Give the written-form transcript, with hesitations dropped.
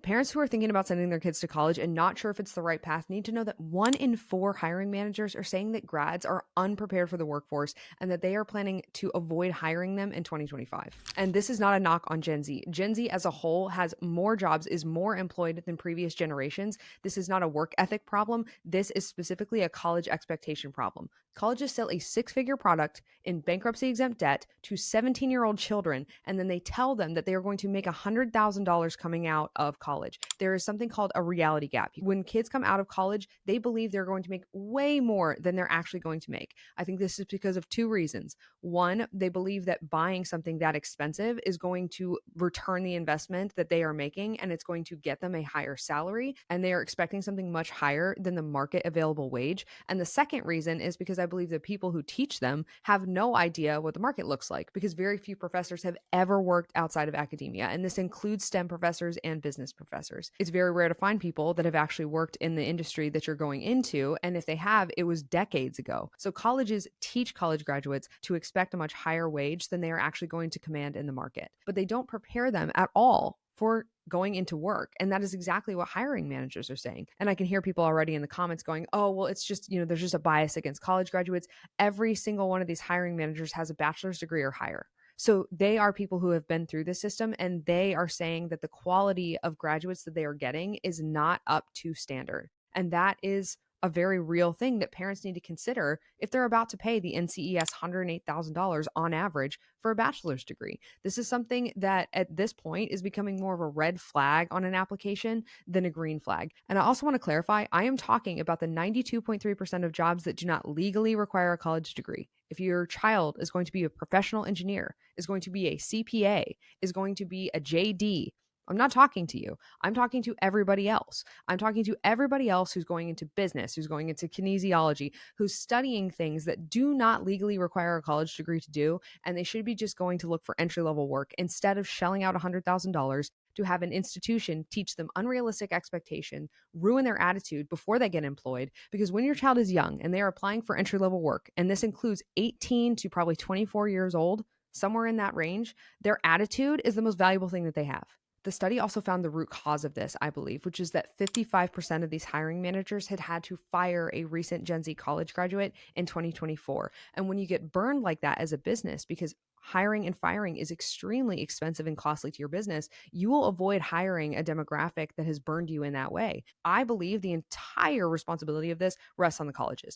Parents who are thinking about sending their kids to college and not sure if it's the right path need to know that 1 in 4 hiring managers are saying that grads are unprepared for the workforce and that they are planning to avoid hiring them in 2025. And this is not a knock on Gen Z. Gen Z as a whole has more jobs, is more employed than previous generations. This is not a work ethic problem. This is specifically a college expectation problem. Colleges sell a six-figure product in bankruptcy exempt debt to 17-year-old children, and then they tell them that they are going to make $100,000 coming out of college. There is something called a reality gap. When kids come out of college, they believe they're going to make way more than they're actually going to make. I think this is because of two reasons. One, they believe that buying something that expensive is going to return the investment that they are making, and it's going to get them a higher salary, and they are expecting something much higher than the market available wage. And the second reason is because I believe the people who teach them have no idea what the market looks like, because very few professors have ever worked outside of academia. And this includes STEM professors and business professors. It's very rare to find people that have actually worked in the industry that you're going into. And if they have, it was decades ago. So colleges teach college graduates to expect a much higher wage than they are actually going to command in the market, but they don't prepare them at all for going into work. And that is exactly what hiring managers are saying. And I can hear people already in the comments going, oh, well, it's just, there's just a bias against college graduates. Every single one of these hiring managers has a bachelor's degree or higher. So they are people who have been through the system, and they are saying that the quality of graduates that they are getting is not up to standard. And that is a very real thing that parents need to consider if they're about to pay the NCES $108,000 on average for a bachelor's degree. This is something that at this point is becoming more of a red flag on an application than a green flag. And I also want to clarify, I am talking about the 92.3% of jobs that do not legally require a college degree. If your child is going to be a professional engineer, is going to be a CPA, is going to be a JD, I'm not talking to you. I'm talking to everybody else. I'm talking to everybody else who's going into business, who's going into kinesiology, who's studying things that do not legally require a college degree to do, and they should be just going to look for entry-level work instead of shelling out $100,000 to have an institution teach them unrealistic expectation, ruin their attitude before they get employed. Because when your child is young and they are applying for entry-level work, and this includes 18 to probably 24 years old, somewhere in that range, their attitude is the most valuable thing that they have. The study also found the root cause of this, I believe, which is that 55% of these hiring managers had to fire a recent Gen Z college graduate in 2024. And when you get burned like that as a business, because hiring and firing is extremely expensive and costly to your business, you will avoid hiring a demographic that has burned you in that way. I believe the entire responsibility of this rests on the colleges.